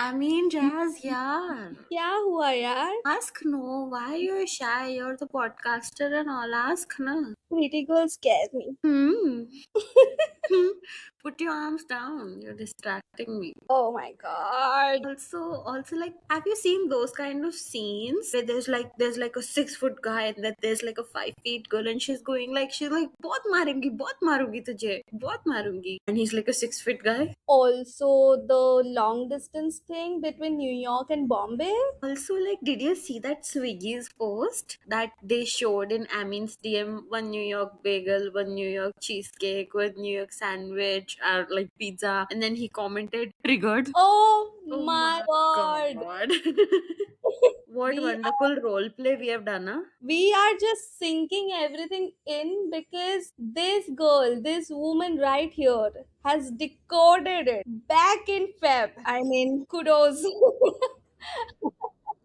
I mean, Jazz, yaar. क्या हुआ यार? Ask no. Why you're shy? You're the podcaster and all. Ask na. Pretty girl scares me. Hmm. Put your arms down. You're distracting me. Oh my god. Also, like, have you seen those kind of scenes where there's like a 6 foot guy and then there's like a 5 feet girl and she's like बहुत मारूंगी तुझे बहुत मारूंगी and he's like a 6 foot guy. Also, the long distance thing between New York and Bombay. Also, like, did you see that Swiggy's post that they showed in Amin's DM? One New York bagel, one New York cheesecake, one New York sandwich, or like pizza, and then he commented, "Triggered." Oh Oh my my god. god! What we wonderful role play we have done, huh? we are just sinking everything in because this girl, this woman right here, has decoded it back in Feb. I mean, kudos.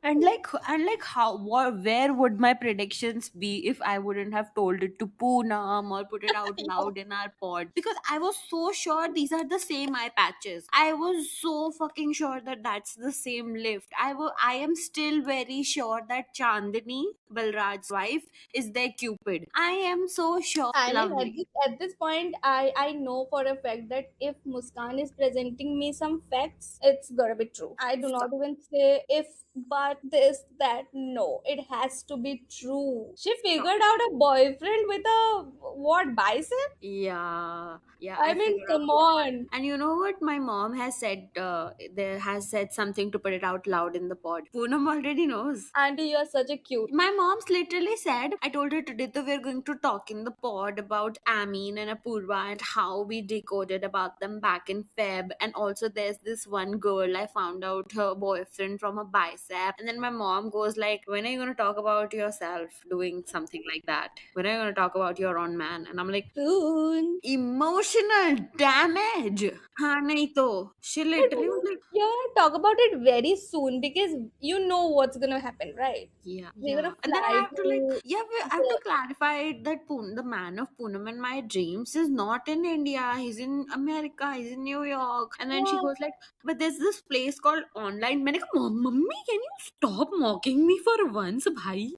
And like how where would my predictions be if I wouldn't have told it to Poonam or put it out loud in our pod? Because I was so sure these are the same eye patches. I was so fucking sure that that's the same lift. I am still very sure that Chandini, Balraj's wife, is their Cupid. I am so sure. I mean, Lovely. at this point, I know for a fact that if Muskan is presenting me some facts, it's gonna be true. I do not even say if, but this, that. No, it has to be true. She figured out a boyfriend with a what bicep? Yeah, I I mean, figured out. come on. And you know what? My mom has said, there has said something to put it out loud in the pod. Poonam already knows. Auntie, you're such a cute. My mom's literally said, I told her today that we're going to talk in the pod about Amin and Apurva and how we decoded about them back in Feb. And also, there's this one girl I found out her boyfriend from a bicep. And then my mom goes like, when are you going to talk about yourself doing something like that? When are you going to talk about your own man? And I'm like, Soon. emotional damage. हाँ नहीं तो she literally was like, You're gonna talk about it very soon because you know what's gonna happen, right? yeah, We're yeah. gonna And then I fly have to like, to yeah, I have to clarify that the man of Poonam and my dreams is not in India. He's in America. He's in New York. And then she the goes like, but there's this place called online. मैंने कहा, Mummy, can you stop mocking me for once, bhai?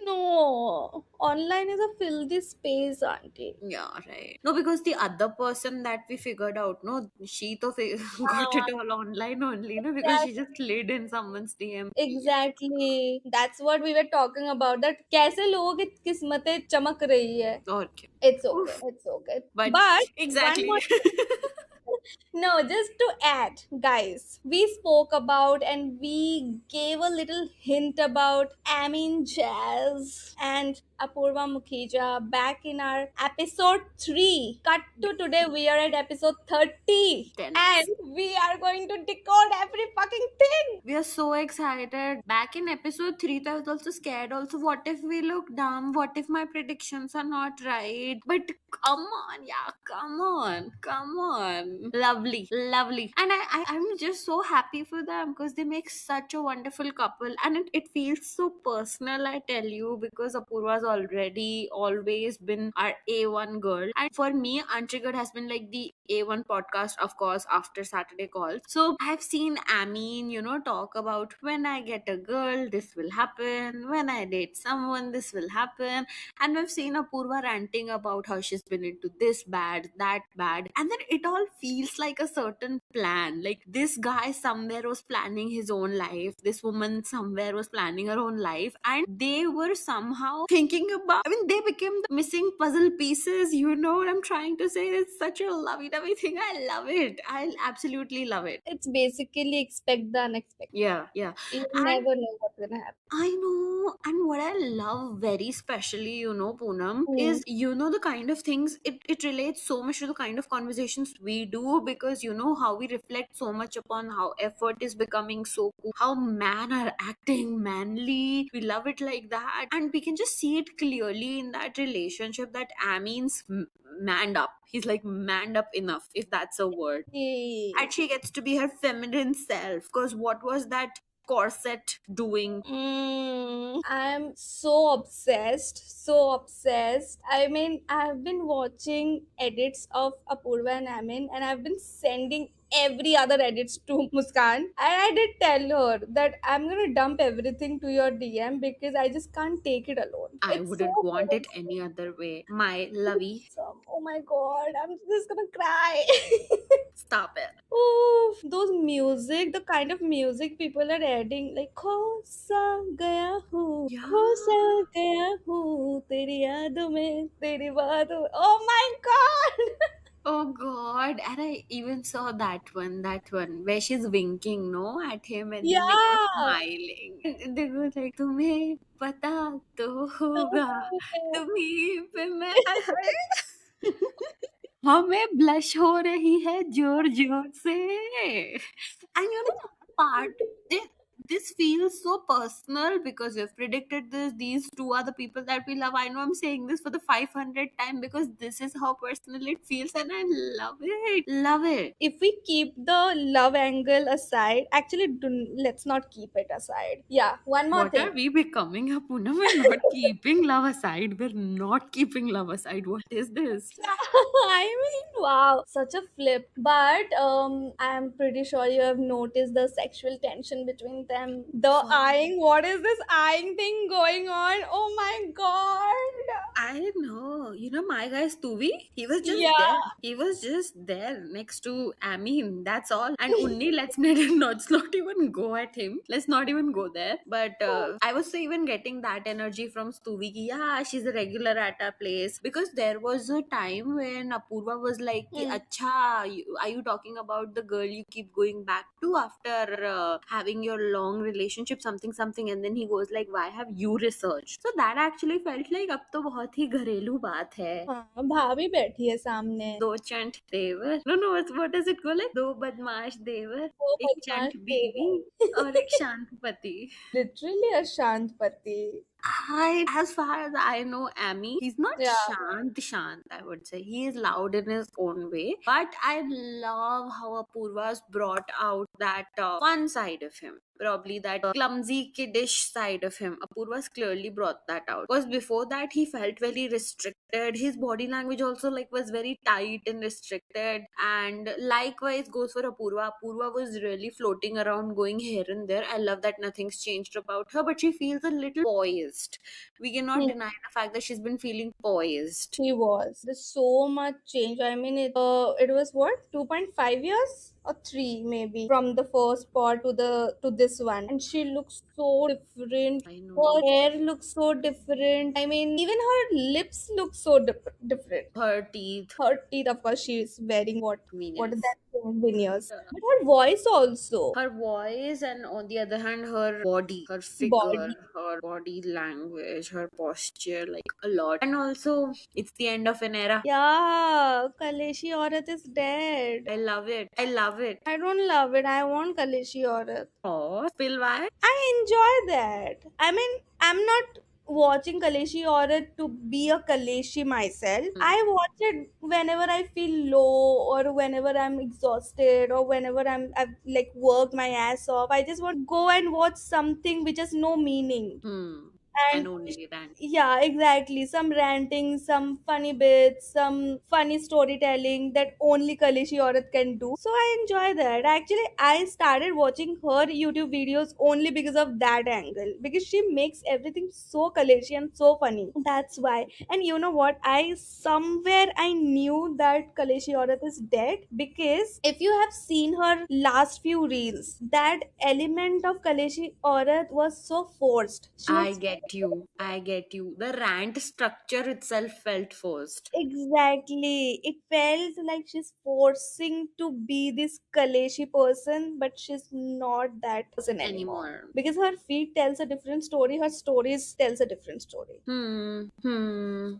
no, online is a filthy space, auntie. Yeah, right. No, because the other person that we figured out, no, she to got it all online only, no, because That she just slid in someone's DM. exactly. That's what we were talking about. That कैसे लोगों की किस्मतें चमक रही है. और क्या. It's okay. Oof. It's okay. But But one exactly. more. No, just to add, guys, we spoke about and we gave a little hint about Amin Jazz and Apurva Mukhija back in our episode 3. Cut to today, we are at episode 30. 10x. And we are going to decode every fucking thing. We are so excited. Back in episode 3, I was also scared. Also, what if we look dumb? What if my predictions are not right? But come on, yeah, come on. Lovely, lovely. And I'm just so happy for them because they make such a wonderful couple. And it feels so personal, I tell you, because Apurva's already always been our A1 girl. And for me, Untriggered has been like the A1 podcast, of course, after Saturday calls. So I've seen Amin, talk about when I get a girl, this will happen. When I date someone, this will happen. And we've seen Apurva ranting about how she's been into this bad, that bad. And then it all feels like a certain plan. Like this guy somewhere was planning his own life. This woman somewhere was planning her own life. And they were somehow thinking about, I mean, they became the missing puzzle pieces. You know what I'm trying to say? It's such a lovey-dovey thing. I love it. I absolutely love it. It's basically expect the unexpected. Yeah, yeah. You And never know what's gonna happen. I know, and what I love very specially, Poonam, Hmm. is the kind of things it relates so much to the kind of conversations we do because how we reflect so much upon how effort is becoming so cool, how men are acting manly. We love it like that, and we can just see it clearly in that relationship that Amin's manned up. He's like manned up enough, if that's a word, Hey. and she gets to be her feminine self. Because what was that corset doing? I'm so obsessed, so obsessed. I mean, I've been watching edits of Apurva and Amin, and I've been sending every other edits to Muskan. And I did tell her that I'm gonna dump everything to your DM because I just can't take it alone. I It's so wouldn't want it wholesome. any other way. My lovey, Oh my god, I'm just gonna cry. stop it. Oh, those music, the kind of music people are adding, like खोसा गया हूँ, खोसा Yeah. गया हूँ, तेरी यादों में, तेरी बातों में. Oh my god! Oh God. And I even saw that one where she's winking, no, at him and then they go Yeah. smiling. And they go like, तुम्हें पता तो होगा, तुम्ही पे मैं हमें ब्लश हो रही है जोर जोर से. And you know, part this, this feels so personal because we've predicted this. These two are the people that we love. I know I'm saying this for the 500th time because this is how personal it feels, and I love it. Love it. If we keep the love angle aside, actually, let's not keep it aside. Yeah, one more What thing. are we becoming, Apuna? We're not keeping love aside. We're not keeping love aside. What is this? I mean, wow, such a flip. But I'm pretty sure you have noticed the sexual tension between them. The Wow. eyeing, what is this eyeing thing going on? Oh my god. I know. You know, my guy Stuvi, he was just Yeah. there. He was just there next to Amin. That's all. And Unni, let's not even go at him. Let's not even go there. But I was even getting that energy from Stuvi. Ki, yeah, she's a regular at our place. Because there was a time when Apurva was like, ki, Hmm. Acha, are you talking about the girl you keep going back to after having your long relationship, something, something? And then he goes like, why have you researched? So that actually felt like अब तो बहुत ही घरेलू बात है. हाँ, भाभी बैठी है सामने. दो चंट देवर. No, no, what does it go like? दो बदमाश देवर, वो एक बदमाश चंट बीवी देवर. और एक शांत पति. Literally a शांत पति. As far as I know, Amy, he's not Yeah. shant, I would say. He is loud in his own way. But I love how Apurva's brought out that fun side of him. Probably that clumsy, kiddish side of him. Apurva's clearly brought that out. Because before that, he felt very restricted. His body language also like was very tight and restricted. And likewise goes for Apurva. Apurva was really floating around, going here and there. I love that nothing's changed about her, but she feels a little poised. We cannot deny the fact that she's been feeling poised. He was. There's so much change. I mean, it was what 2.5 years or three maybe from the first part to this one, and she looks so different. I know. Her hair looks so different. I mean, even her lips look so different. Her teeth. Her teeth, of course, she is wearing what is Veneers. that thing? Veneers. But her voice also. Her voice, and on the other hand, her body, her figure, Body. her body language, her posture, like a lot. And also, it's the end of an era. Yeah, Kaleshi Aurat is dead. I love it. I love it. I don't love it. I want Kaleshi Aurat. Oh, still why? I enjoy that. I mean, I'm not watching Kaleshi Aurat to be a Kaleshi myself. I watch it whenever I feel low or whenever I'm exhausted or whenever I've like worked my ass off. I just want to go and watch something which has no meaning. Hmm. And And only then. yeah, exactly. Some ranting, some funny bits, some funny storytelling that only Kalishi Aurat can do. So I enjoy that. Actually, I started watching her YouTube videos only because of that angle. Because she makes everything so Kalishi and so funny. That's why. And you know what? I knew that Kalishi Aurat is dead because if you have seen her last few reels, that element of Kalishi Aurat was so forced. She I was get you. I get you. The rant structure itself felt forced. exactly. It felt like she's forcing to be this Kaleshi person, but she's not that person anymore. Anymore. Because her feet tells a different story, her stories tells a different story.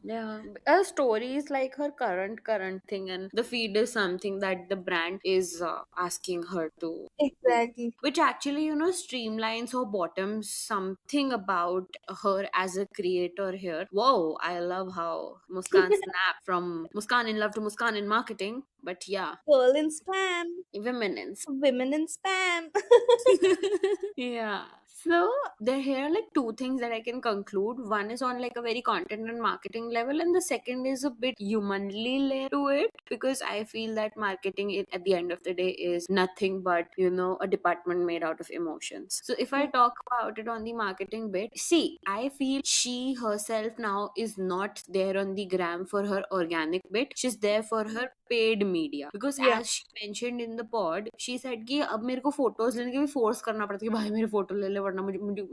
Yeah. A story is like her current thing, and the feed is something that the brand is asking her to do. Exactly. Which actually, streamlines or bottoms something about her as a creator here. Whoa, I love how Muskan snap from Muskan in love to Muskan in marketing. But yeah, Girl in spam, women in women in spam. yeah. So there here are like two things that I can conclude. One is on like a very content and marketing level, and the second is a bit humanly layer to it, because I feel that marketing at the end of the day is nothing but, a department made out of emotions. So if I Mm. talk about it on the marketing bit, see, I feel she herself now is not there on the gram for her organic bit. She's there for her paid media, because Yeah. as she mentioned in the pod, she said कि अब मेरे को photos लेने के भी force करना पड़ता है कि भाई मेरे फोटो ले ले, वरना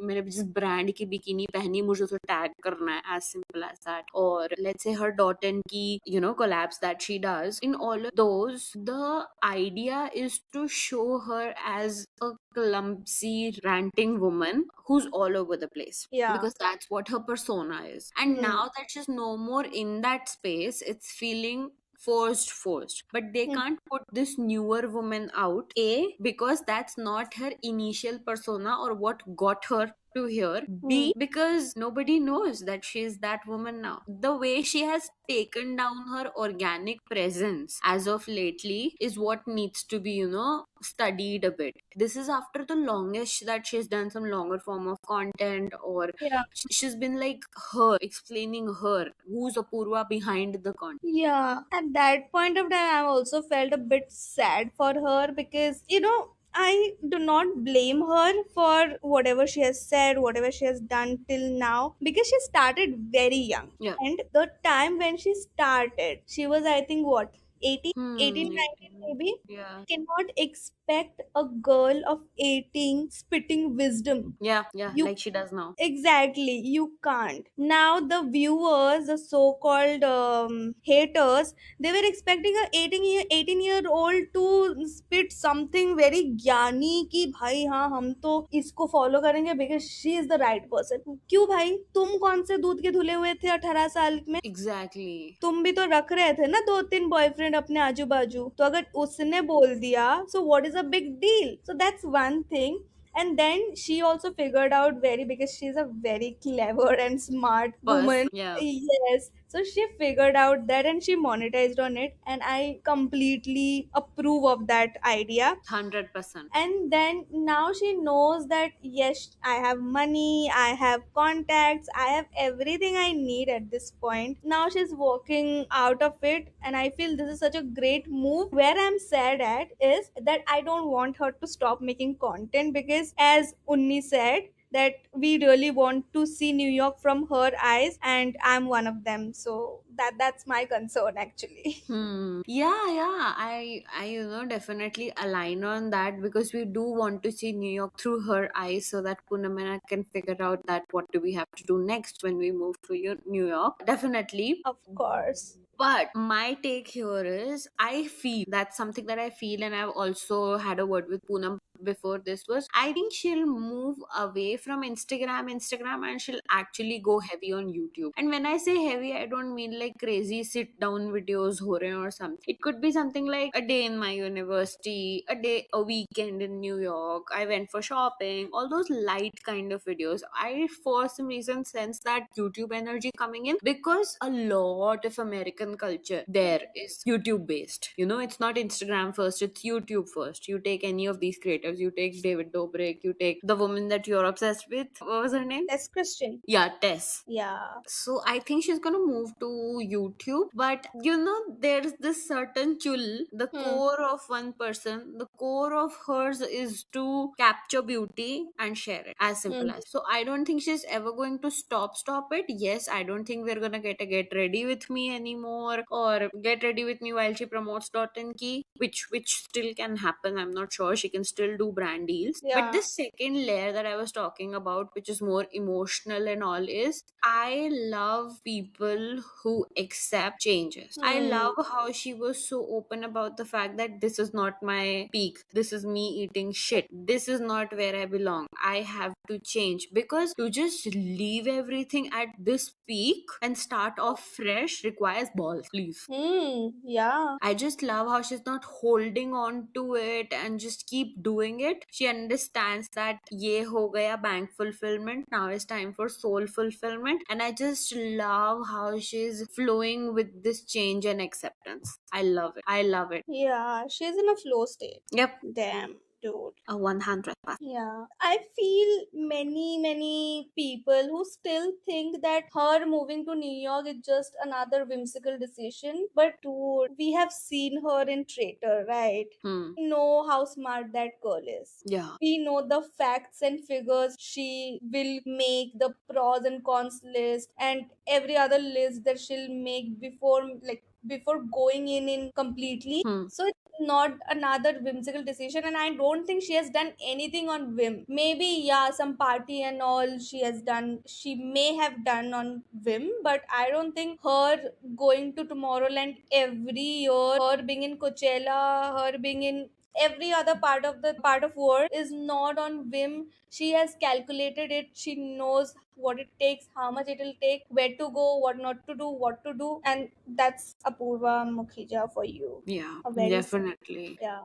मेरे जिस ब्रांड की बिकिनी पहनी मुझे उसे टैग करना है, as simple as that. Or let's say her Dot & Key collabs that she does, in all of those the idea is to show her as a clumsy ranting woman who's all over the place, Yeah. because that's what her persona is. And Hmm. now that she's no more in that space, it's feeling forced. But they Hmm. can't put this newer woman out, a, because that's not her initial persona or what got her to here, Hmm. b, because nobody knows that she's that woman now. The way she has taken down her organic presence as of lately is what needs to be, studied a bit. This is after the longest that she's done some longer form of content, or Yeah. she's been like her, explaining her who's Apurva behind the content. Yeah, at that point of time, I also felt a bit sad for her because, I do not blame her for whatever she has said, whatever she has done till now, because she started very young. Yeah. And the time when she started, she was, I think, what, 18, 18, 19 maybe? Yeah. Cannot expect a girl of 18 spitting wisdom. Yeah, You like she does now. Exactly, you can't. Now the viewers, the so-called haters, they were expecting a 18-year-old to spit something very ज्ञानी कि भाई हाँ हम तो इसको follow करेंगे because she is the right person. क्यों भाई, तुम कौन से दूध के धुले हुए थे 18 साल में? Exactly. तुम भी तो रख रहे थे ना 2-3 बॉयफ्रेंड अपने आजू बाजू, तो अगर उसने बोल दिया, so what is a big deal? So that's one thing. And then she also figured out very, because she's a very clever and smart woman. Yeah. Yes, so she figured out that and she monetized on it, and I completely approve of that idea. 100%. And then now she knows that yes, I have money, I have contacts, I have everything I need at this point. Now she's walking out of it, and I feel this is such a great move. Where I'm sad at is that I don't want her to stop making content, because as Unni said, that we really want to see New York from her eyes, and I'm one of them. So that's my concern actually. Yeah. I definitely align on that, because we do want to see New York through her eyes, so that Poonam and I can figure out that what do we have to do next when we move to New York. Definitely. Of course. But my take here is, I feel that's something that I feel, and I've also had a word with Poonam before this was, I think she'll move away from Instagram, and she'll actually go heavy on YouTube. And when I say heavy, I don't mean like crazy sit down videos ho rahe hain or something. It could be something like a day in my university, a weekend in New York, I went for shopping, all those light kind of videos. I for some reason sense that YouTube energy coming in, because a lot of American culture there is YouTube based. It's not Instagram first, it's YouTube first. You take any of these creators, you take David Dobrik, you take the woman that you're obsessed with, what was her name? That's Christian. Yeah, Tess. Yeah. So I think she's gonna move to YouTube. But there's this certain chul, the Hmm. core of one person, the core of hers is to capture beauty and share it. As simple Hmm. as. So I don't think she's ever going to stop it. Yes, I don't think we're gonna get a get ready with me anymore, or get ready with me while she promotes Dot and Key, which still can happen. I'm not sure. She can still do brand deals. But Yeah. this second layer that I was talking about, which is more emotional and all, is I love people who accept changes. I Hmm. love how she was so open about the fact that this is not my peak. This is me eating shit. This is not where I belong. I have to change, because to just leave everything at this peak and start off fresh requires balls, please. Hmm. Yeah. I just love how she's not holding on to it and just keep doing it. She understands that ye ho gaya bank fulfillment. Now it's time for soul fulfillment. And I just love how she's flowing with this change and acceptance. I love it. I love it. Yeah. She's in a flow state. Yep. Damn. dude. 100%. Yeah, I feel many people who still think that her moving to New York is just another whimsical decision. But dude, we have seen her in Traitor, right? Hmm. We know how smart that girl is. Yeah. We know the facts and figures she will make, the pros and cons list, and every other list that she'll make before going in completely. Hmm. So it's not another whimsical decision, and I don't think she has done anything on whim. Maybe, yeah, some party and all she may have done on whim, but I don't think her going to Tomorrowland every year, her being in Coachella, her being in every other part of world is not on whim. She has calculated it. She knows what it takes, how much it will take, where to go, what not to do, what to do, and that's Apurva Mukhija for you. Yeah, A very definitely. yeah.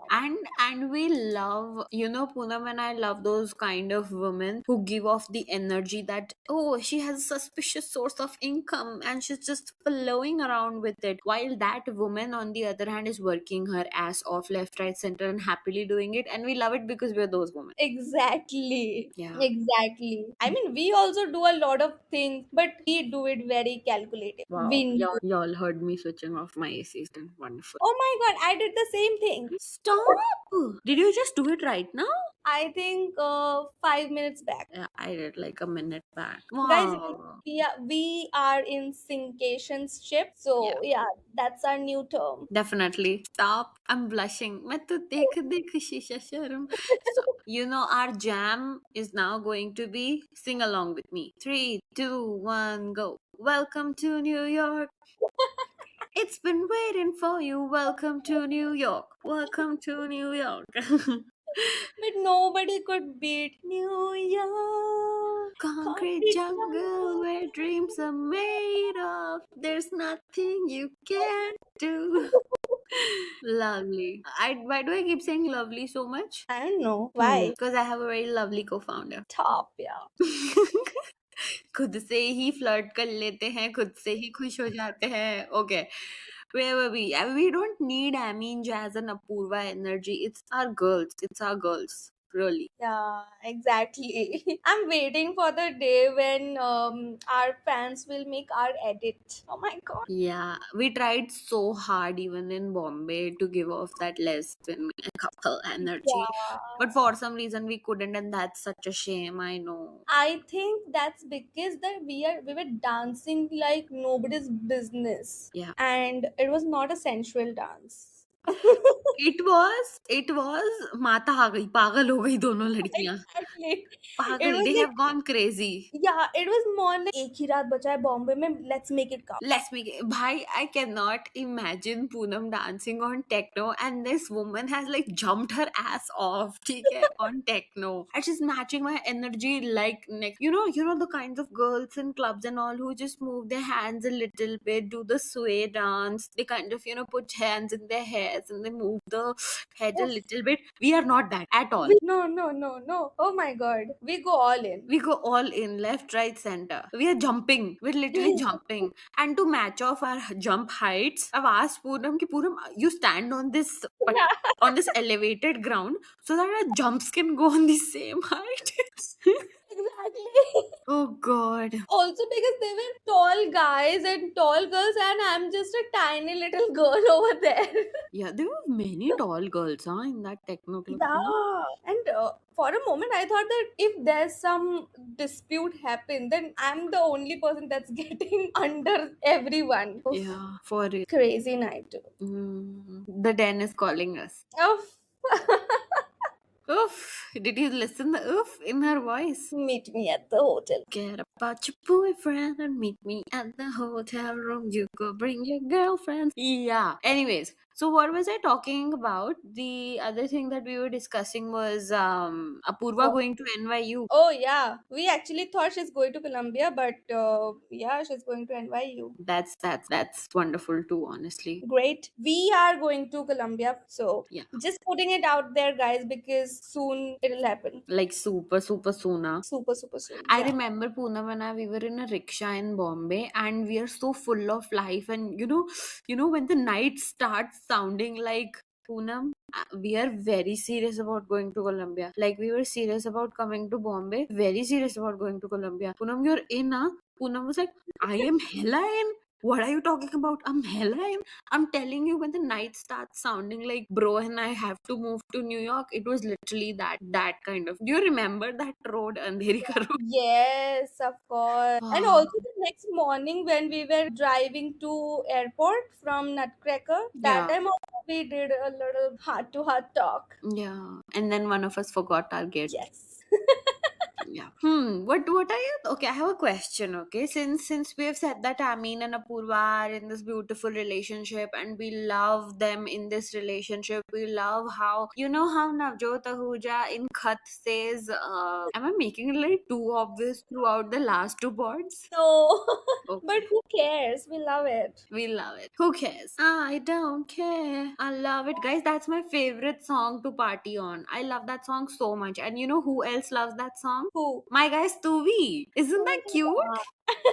And we love, Poonam and I love those kind of women who give off the energy that, oh, she has a suspicious source of income and she's just flowing around with it. While that woman, on the other hand, is working her ass off left, right, center and happily doing it. And we love it because we're those women. Exactly. Yeah. Exactly. I mean, we also do a lot of things, but we do it very calculated. Wow. We Y'all, know. y'all heard me switching off my AC. Then wonderful. Oh my god, I did the same thing. Stop. Did you just do it right now? I think 5 minutes back. Yeah, I did like a minute back. Guys, Wow. we are in syncation ship. Yeah. So, yeah, that's our new term. Definitely. Stop. I'm blushing. मैं तो देख देख शीशा शर्म. So, our jam is now going to be sing along with me. 3, 2, 1, go. Welcome to New York. It's been waiting for you. Welcome to New York. Welcome to New York. But nobody could beat New York. Concrete Concrete jungle jungle. where dreams are made of. There's nothing you can't do. Lovely. Why do I keep saying lovely so much? I don't know why. Because I have a very lovely co-founder. Top, yeah. खुद से ही flirt कर लेते हैं, खुद से ही खुश हो जाते हैं. Okay. Where were we? We don't need Amin, Jazz, and Apurva energy. It's our girls. It's our girls. Really. Yeah, exactly. I'm waiting for the day when our fans will make our edit. Oh my god. Yeah, we tried so hard even in Bombay to give off that lesbian couple energy, Yeah. but for some reason we couldn't, and that's such a shame. I know. I think that's because that we were dancing like nobody's business. Yeah. And it was not a sensual dance. It was माता आ गई, पागल हो गई दोनों लड़कियां. Exactly. It पागल, was they like have gone crazy. yeah, it was more like एक ही रात बचा है बॉम्बे में, let's make it count. Let's make it. Bhai, I cannot imagine Poonam dancing on techno and this woman has like jumped her ass off, theek hai, on techno. And she's matching my energy like next. You know the kinds of girls in clubs and all who just move their hands a little bit, do the sway dance. They kind of, put hands in their hairs and they move the head a Oof. little bit. We are not that at all. No. Oh my god. We go all in. We go all in, left, right, center. We are jumping. We're literally jumping. And to match off our jump heights, I've asked Poonam ki Poonam, you stand on this on this elevated ground so that our jumps can go on the same height. Exactly. Oh God. Also because they were tall guys and tall girls, and I'm just a tiny little girl over there. Yeah, there were many tall girls, in that techno club. Yeah. And for a moment, I thought that if there's some dispute happen, then I'm the only person that's getting under everyone. Oof. Yeah, for it. Crazy night. The den is calling us. Oh. Oof. Did you listen the oof in her voice? Meet me at the hotel. Get about your boyfriend and meet me at the hotel room. You go bring your girlfriend. Yeah. Anyways, so what was I talking about? The other thing that we were discussing was Apurva going to NYU. Oh yeah, we actually thought she's going to Columbia, but yeah, she's going to NYU. That's wonderful too, honestly. Great. We are going to Columbia, so Yeah. just putting it out there, guys, because soon it'll happen. Like super soon. Super soon. I Yeah. remember Poonam and I, we were in a rickshaw in Bombay and we are so full of life. And you know when the night starts sounding like Poonam, We are very serious about going to Colombia. Like, we were serious about coming to Bombay, very serious about going to Colombia. Punam, you're in, huh? Punam was like, I am hella in. What are you talking about? I'm hella in. I'm telling you, when the night starts sounding like bro and I have to move to New York, it was literally that kind of. Do you remember that road, Andheri Ka road? Yes, of course. And Ah, also the next morning when we were driving to airport from Nutcracker, that yeah, time also we did a little heart to heart talk. yeah. And then one of us forgot our gate. Yes. Yeah. What are you? Okay, I have a question. Okay, since we have said that Amin and Apurva are in this beautiful relationship, and we love them in this relationship. We love how, you know, how Navjot Ahuja in Khat says, "Am I making it like too obvious throughout the last two pods?" So, but Okay. who cares? We love it. We love it. Who cares? I don't care. I love it. Guys, that's my favorite song to party on. I love that song so much. And you know who else loves that song? Who? My guy Stuvi. Isn't Oh that my cute? God.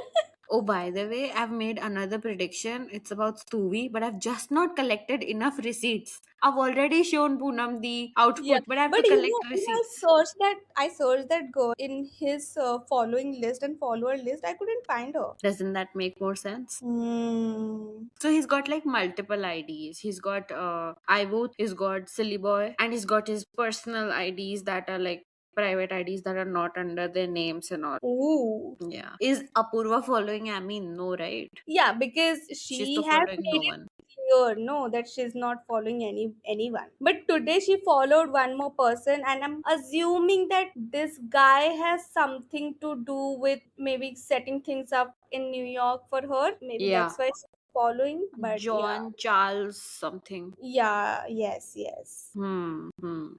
Oh, by the way, I've made another prediction. It's about Stuvi, but I've just not collected enough receipts. I've already shown Poonam the Yeah, output, but I have to but collect I receipts. searched that girl in his following list and follower list. I couldn't find her. Doesn't that make more sense? Hmm. So he's got like multiple IDs. He's got iVote, he's got Silly Boy, and he's got his personal IDs that are like private IDs that are not under their names and all. Ooh. Yeah. Is Apurva following Amin? No, right? Yeah, because She's she to has following no made it one. clear, no, that she's not following anyone. But today she followed one more person, and I'm assuming that this guy has something to do with maybe setting things up in New York for her. Maybe Yeah. that's why she's following. But yeah, John Charles something. yeah, yes, yes. Hmm.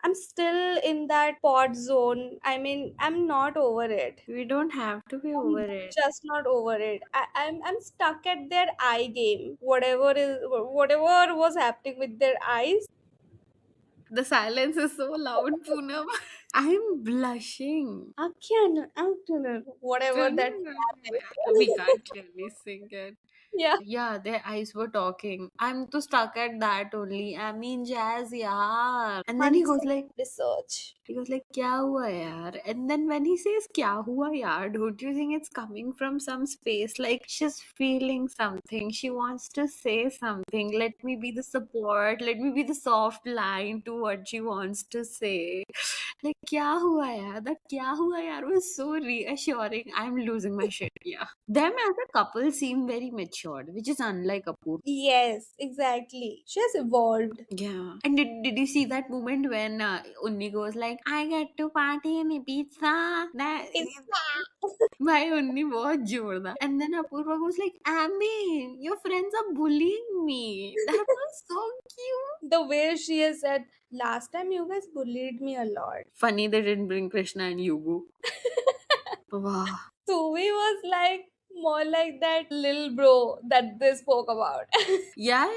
I'm still in that pod zone. I mean, I'm not over it. We don't have to be I'm over it. just not over it. I'm stuck at their eye game. Whatever was happening with their eyes. The silence is so loud, Poonam. I'm blushing. Whatever that We happened. can't really sing it. Yeah. Yeah, their eyes were talking. I'm too stuck at that only. I mean, Jazz, yeah. And then One second research. he goes like, "Kya hua yaar?" And then when he says "Kya hua yaar," don't you think it's coming from some space? Like she's feeling something. She wants to say something. Let me be the support. Let me be the soft line to what she wants to say. Like "Kya hua yaar?" That "Kya hua yaar" was so reassuring. I'm losing my shit. Yeah. Them as a couple seem very matured, which is unlike Apoorva. Yes, exactly. She has evolved. Yeah. And did you see that moment when Unni goes like, I get to party in Ibiza? That It's भाई उन्नी बहुत जोरदार. And then Apurva goes like, Amin, your friends are bullying me. That was so cute. the way she has said, last time you guys bullied me a lot. Funny they didn't bring Krishna and Yugu. Wow. Suvi was like more like that little bro that they spoke about. Yeah.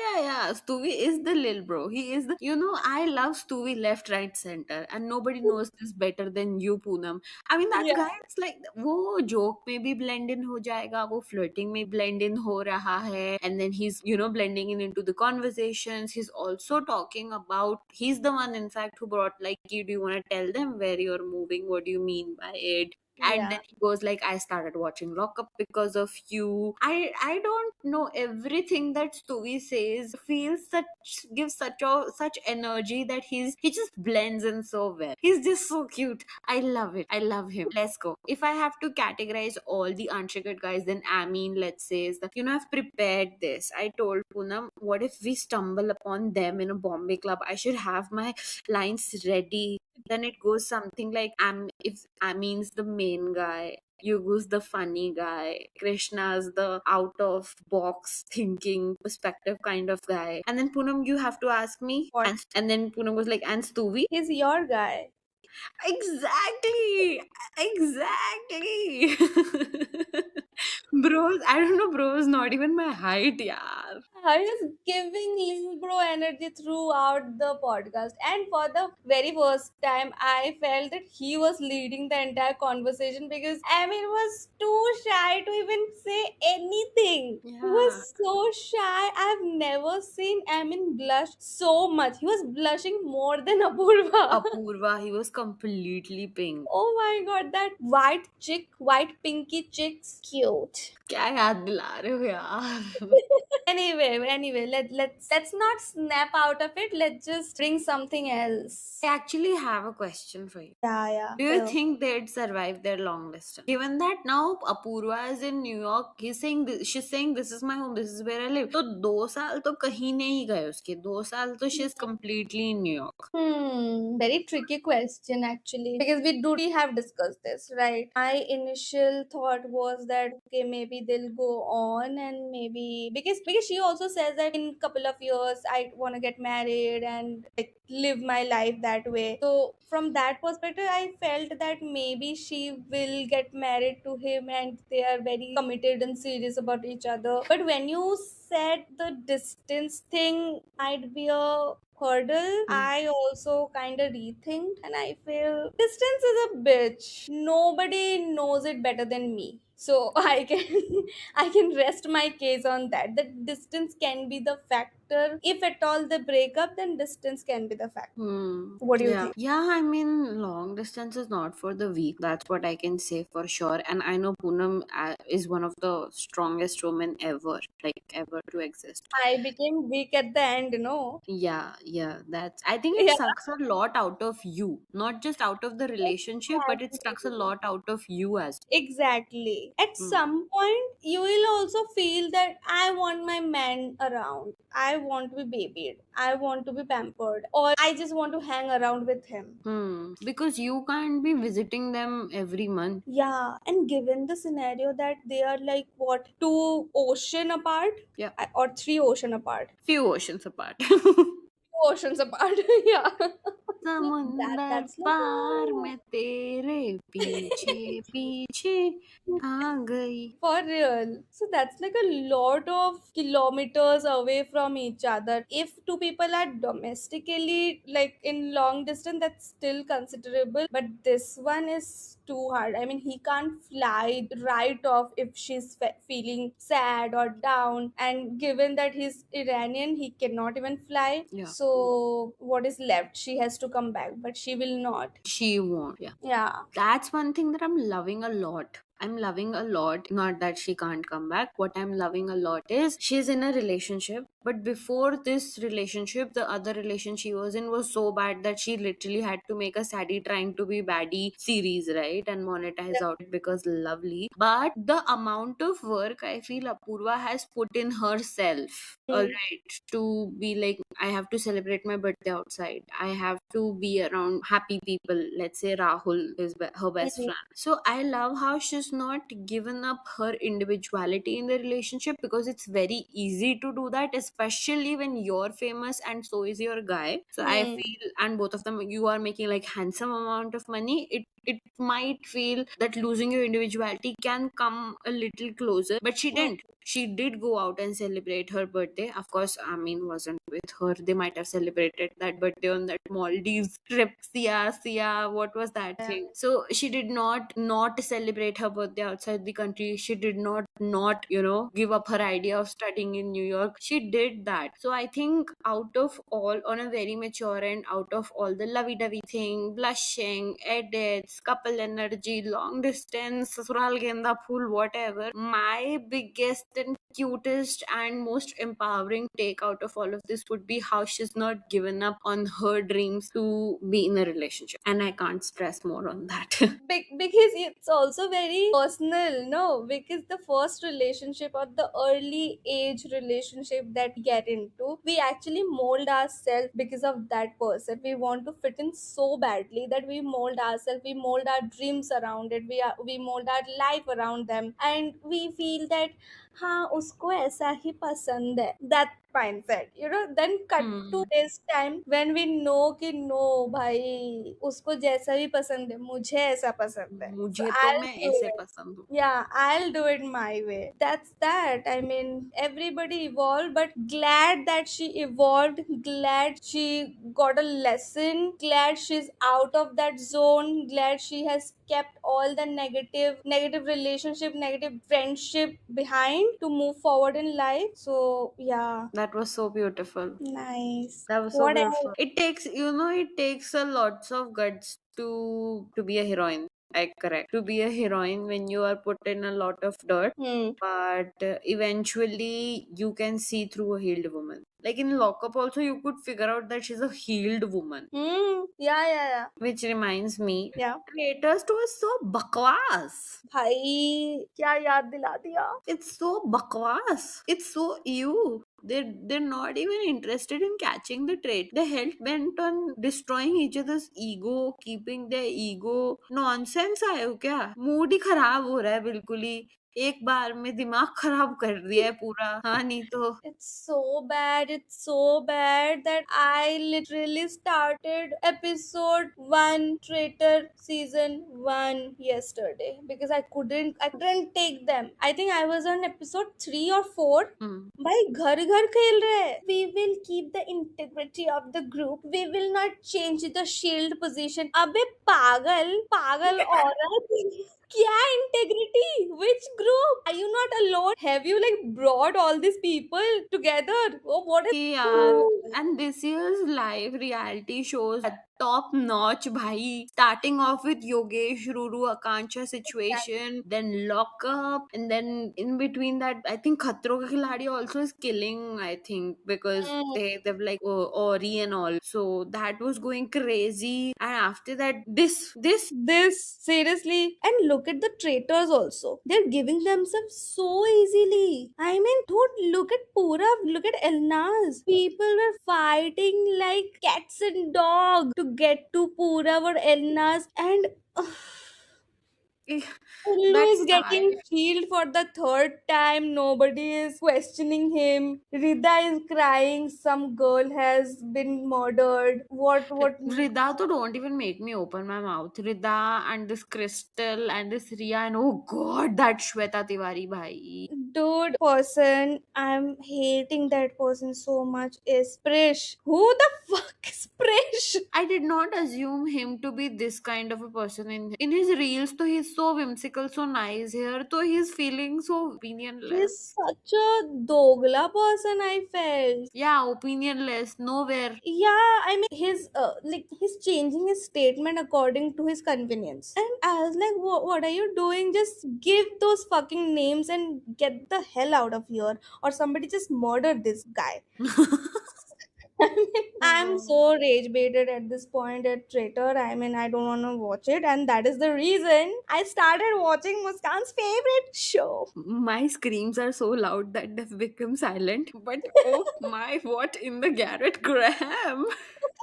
Stewie is the lil bro. He is the. You know, I love Stewie left, right, center, and nobody knows this better than you, Poonam. I mean, that Yeah. guy is like, वो joke में भी blend in हो जाएगा, वो flirting में blend in हो रहा है, and then he's, you know, blending in into the conversations. He's also talking about. He's the one, in fact, who brought like, do you want to tell them where you're moving? What do you mean by it? And then Yeah. he goes like, I started watching Lockup because of you. I don't know, everything that Stewie says feels such, gives such energy that he just blends in so well. He's just so cute. I love it. I love him. Let's go. If I have to categorize all the Untriggered guys, then Amin, let's say, is the, you know, I've prepared this. I told Poonam, what if we stumble upon them in a Bombay club? I should have my lines ready. Then it goes something like, if Amin's the main guy, Yugu's the funny guy, Krishna's the out of box thinking perspective kind of guy. And then Poonam, you have to ask me. What? And then Poonam was like, and Stuvi? He's your guy. Exactly. Exactly. Bros, I don't know, bros, not even my height, yeah. He was giving little bro energy throughout the podcast. And for the very first time, I felt that he was leading the entire conversation because Amin was too shy to even say anything. He Yeah. was so shy. I've never seen Amin blush so much. He was blushing more than Apurva. Apurva, he was completely pink. Oh my god, that white chick, white pinky chick's cute. क्या याद दिला रहे हो यार? Anyway, let's not snap out of it. Let's just bring something else. I actually have a question for you. Yeah. Do you Well, think they'd survive their long distance? Given that now Apurva is in New York, she's saying this is my home, this is where I live. तो 2 साल तो कहीं नहीं गए उसके. 2 साल तो she's completely in New York. very tricky question actually because we have discussed this, right? My initial thought was that okay, maybe they'll go on and maybe because she also says that in couple of years I want to get married and like live my life that way. So from that perspective, I felt that maybe she will get married to him and they are very committed and serious about each other. But when you said the distance thing might be a hurdle, I also kind of rethink and I feel distance is a bitch. Nobody knows it better than me. So I can I can rest my case on that. That distance can be the factor. If at all they break up, then distance can be the factor. What do you Yeah. think? Yeah, I mean, long distance is not for the weak. That's what I can say for sure. And I know Poonam is one of the strongest women ever, like ever to exist. I became weak at the end, Yeah. I think it Yeah, sucks a lot out of you, not just out of the relationship, but it sucks a exactly. lot out of you as Exactly. At well. some point, you will also feel that I want my man around. I want to be babied. I want to be pampered. Or I just want to hang around with him. Because you can't be visiting them every month. Yeah, and given the scenario that they are like what, two ocean apart? Yeah. Or three ocean apart? Few oceans apart. Two oceans apart. Yeah. समुंदर That's like पार मैं तेरे पीछे पीछे आ गई. for real. So that's like a lot of kilometers away from each other. If two people are domestically like in long distance, that's still considerable. But this one is too hard. I mean, he can't fly right off if she's feeling sad or down. And given that he's Iranian, he cannot even fly. Yeah. So what is left? She has to come back, but she will not. She won't. Yeah. Yeah. That's one thing that I'm loving a lot. I'm loving a lot. Not that she can't come back. What I'm loving a lot is she's in a relationship. But before this relationship, the other relation she was in was so bad that she literally had to make a Sadie trying to be baddie series, right? And monetize out it because lovely. But the amount of work I feel Apurva has put in herself, alright, to be like, I have to celebrate my birthday outside. I have to be around happy people. Let's say Rahul is her best Mhm. friend. So I love how she's not given up her individuality in the relationship because it's very easy to do that, especially when you're famous and so is your guy. So I Hmm. feel, and both of them, you are making like handsome amount of money. It might feel that losing your individuality can come a little closer, but she didn't. She did go out and celebrate her birthday. Of course, I mean, wasn't with her. They might have celebrated that birthday on that Maldives trip. Sia, what was that Yeah. thing? So she did not celebrate her birthday outside the country. She did not give up her idea of studying in New York. She did that. So I think out of all, on a very mature end, out of all the lovey-dovey thing, blushing, edits, couple energy, long distance, sasural genda phool, whatever, my biggest and cutest and most empowering take out of all of this would be how she's not given up on her dreams to be in a relationship. And I can't stress more on that. Because it's also very personal, no? Because the first relationship or the early age relationship that we get into, we actually mold ourselves because of that person. We want to fit in so badly that we mold ourselves, we mold our dreams around it, we mold our life around them, and we feel that हाँ उसको ऐसा ही पसंद है, that mindset, you know, then cut to Hmm. this time when we know कि no भाई उसको जैसा भी पसंद है मुझे ऐसा पसंद है, so मुझे तो I'll मैं do ऐसे it. पसंद हूँ. Yeah, I'll do it my way. That's that. I mean, everybody evolved, but glad that she evolved. Glad she got a lesson. Glad she's out of that zone. Glad she has kept all the negative relationship, negative friendship behind to move forward in life. So, yeah, That was so beautiful. nice. That was so What beautiful. else? It takes, it takes a lots of guts to be a heroine. I correct. To be a heroine when you are put in a lot of dirt, Hmm. but eventually you can see through a healed woman. Like in Lockup, also you could figure out that she's a healed woman. Hmm. Yeah, yeah, yeah. Which reminds me, Yeah. creators too is so bakwas. भाई क्या याद दिला दिया. It's so bakwas. It's so ew. They're not even interested in catching the trait. They hell bent on destroying each other's ego, keeping their ego. Nonsense आया हो क्या? Mood ही खराब हो रहा है बिल्कुल ही. एक बार में दिमाग खराब कर दिया है पूरा. हाँ नहीं तो. It's so bad. It's so bad that I literally started episode 1 Traitor season 1 yesterday because I couldn't take them. I think I was on episode 3 or 4. Hmm. भाई घर घर खेल रहे हैं. We will keep the integrity of the group. We will not change the shield position. अबे पागल पागल औरत. क्या integrity? Which group? Are you not alone? Have you like brought all these people together? Oh, what is यार, and this year's live reality shows are top notch bhai, starting off with Yogesh Ruru Akanksha situation, then Lock Up, and then in between that I think Khatro Ke Khiladi also is killing, I think, because Mm, they've like Ori and all, so that was going crazy. And after that, this seriously? And look at the traitors also. They're giving themselves so easily. I mean, dude, look at Purav, look at Elnaz. People were fighting like cats and dogs to get to Purav or Elnaz, and Ullu that is style. getting healed for the third time. Nobody is questioning him. Rida is crying. Some girl has been murdered. What? Rida, to don't even make me open my mouth. Rida and this Crystal and this Ria, and oh god, that Shweta Tiwari bhai. Dude, person, I'm hating that person so much is Prish. Who the fuck is Prish? I did not assume him to be this kind of a person in his reels. So he's so whimsical, so nice here. So he's feeling so opinionless. He's such a dogla person, I felt. Yeah, opinionless, nowhere. Yeah, I mean, he's changing his statement according to his convenience. And I was like, what are you doing? Just give those fucking names and get the hell out of here. Or somebody just murder this guy. I mean, I'm so rage baited at this point at Traitor. I mean, I don't want to watch it, and that is the reason I started watching Muskan's favorite show. My screams are so loud that they've become silent. But oh my, what in the Garrett Graham?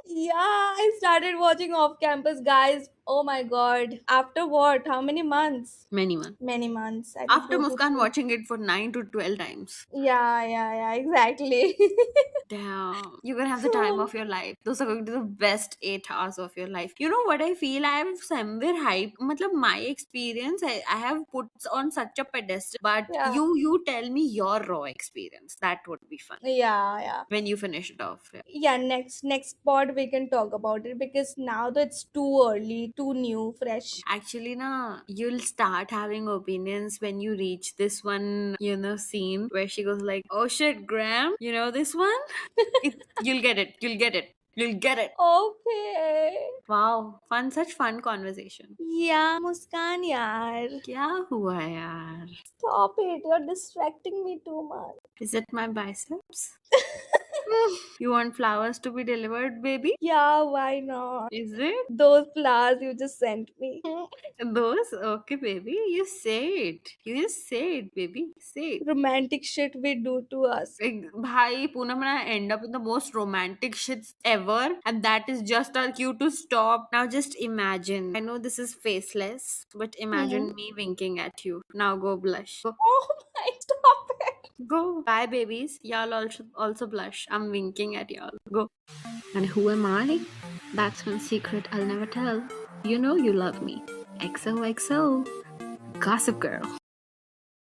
Yeah, I started watching Off Campus Guys. Oh my god. After what? How many months? Many one. Many months. I think After 2 to 3. Muskan watching it for 9 to 12 times. Yeah, exactly. Damn. You're gonna have the time of your life. Those are going to be the best 8 hours of your life. You know what I feel? I have somewhere hyped. Matlab, my experience, I have put on such a pedestal. But Yeah. you tell me your raw experience. That would be fun. Yeah. When you finish it off. Yeah. Yeah, next pod we can talk about it because now that it's too early, too new, fresh. Actually, na, you'll start having opinions when you reach this one, scene where she goes like, "Oh shit, Graham, you know this one? You'll get it. You'll get it. You'll get it." Okay. Wow, such fun conversation. Yeah, Muskan yaar. क्या हुआ यार? Stop it. You're distracting me too much. Is it my biceps? You want flowers to be delivered, baby? Yeah, why not? Is it? Those flowers you just sent me. Those? Okay, baby. You say it. You just say it, baby. Say it. Romantic shit we do to us. Bhai, Poonam and I end up in the most romantic shits ever, and that is just our cue to stop. Now, just imagine. I know this is faceless, but Hmm. imagine me winking at you. Now, go blush. Go. Oh my, stop it. Go. Bye, babies. Y'all also blush. I'm winking at y'all. Go. And who am I? That's one secret I'll never tell. You know you love me. XOXO. Gossip Girl.